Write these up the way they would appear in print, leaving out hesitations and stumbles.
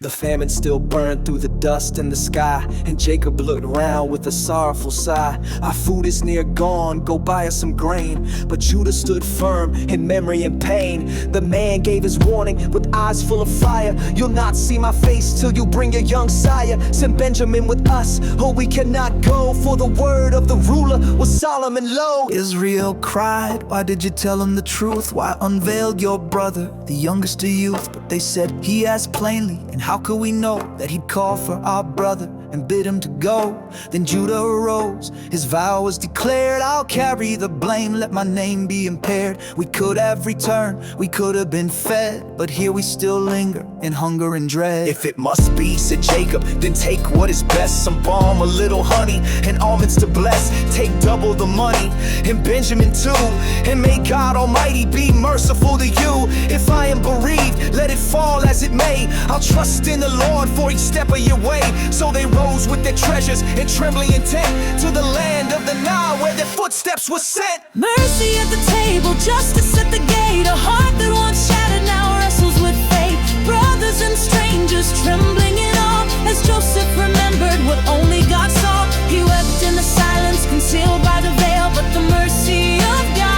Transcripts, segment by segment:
The famine still burned through the dust in the sky, and Jacob looked round with a sorrowful sigh. Our food is near gone, go buy us some grain. But Judah stood firm in memory and pain. The man gave his warning with eyes full of fire. You'll not see my face till you bring your young sire. Send Benjamin with us, or we cannot go. For the word of the ruler was solemn and low. Israel cried, why did you tell him the truth? Why unveiled your brother, the youngest of youth? But they said, he asked plainly, and how could we know that he'd call for our brother and bid him to go? Then Judah arose, his vow was declared, I'll carry the blame, let my name be impaired. We could have returned, we could have been fed, but here we still linger in hunger and dread. If it must be, said Jacob, then take what is best. Some balm, a little honey, and almonds to bless. Take double the money, and Benjamin too, and may God Almighty be merciful to you. If I am bereaved, let it fall as it may. I'll trust in the Lord for each step of your way. So they rose with their treasures in trembling intent to the land of the Nile where their footsteps were sent. Mercy at the table, justice at the gate. A heart that once shattered now wrestles with fate. Brothers and strangers trembling in awe as Joseph remembered what only God saw. He wept in the silence concealed by the veil, but the mercy of God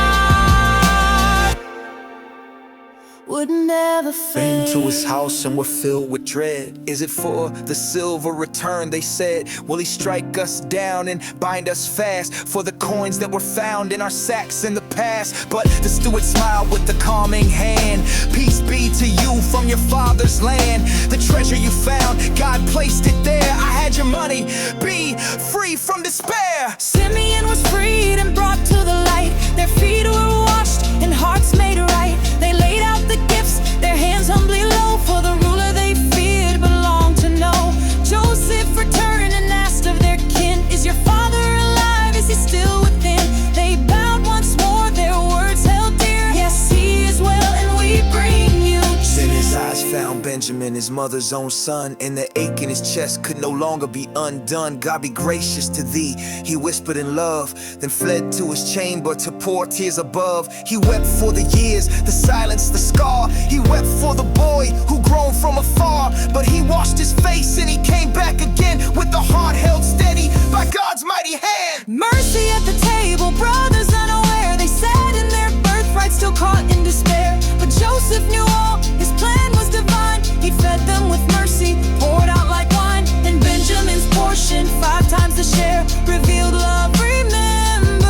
would never fade. Came to his house and were filled with dread. Is it for the silver return, they said? Will he strike us down and bind us fast for the coins that were found in our sacks in the past? But the steward smiled with a calming hand. Peace be to you from your father's land. The treasure you found, God placed it there. I had your money, be free from despair. Simeon was freed and brought to the light. Their feet were washed and hearts made right. They laid out the gifts, their hands humbly low, for the ruler they feared belonged to know. Joseph returned and asked of their kin, is your father alive? Is he still within? They bowed once more, their words held dear. Yes, he is well, and we bring you Then his cheer. eyes found Benjamin, his mother's own son, and the ache in his chest could no longer be undone. God be gracious to thee, he whispered in love, then fled to his chamber to pour tears above. He wept for the years, the silence, the scar. He wept for the boy who grown from afar. But he washed his face and he came back again with the heart held steady by God's mighty hand. Mercy at the table, brothers unaware. They sat in their birthright, still caught in despair. But Joseph knew all, his plan was divine. He fed them with mercy, poured out like wine. And Benjamin's portion, 5 times the share, revealed love remembered,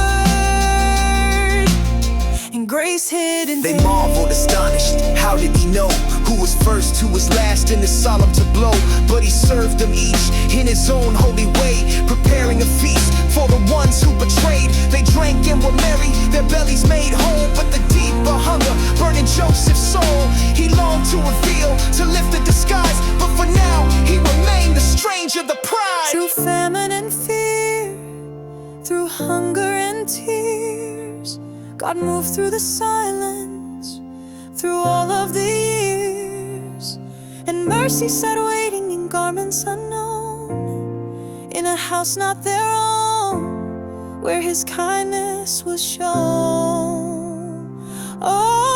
and grace hidden They there. marveled, astonished, how did he know who was first, who was last in the solemn tableau? But he served them each in his own holy way, preparing a feast for the ones who betrayed. They drank and were merry, their bellies made whole. But the deeper hunger burned in Joseph's soul. He longed to reveal, to lift the disguise, but for now he remained the stranger, the pride. Through famine and fear, through hunger and tears, God moved through the silence, through all of the years. And mercy sat waiting in garments unknown, in a house not their own, where his kindness was shown. Oh,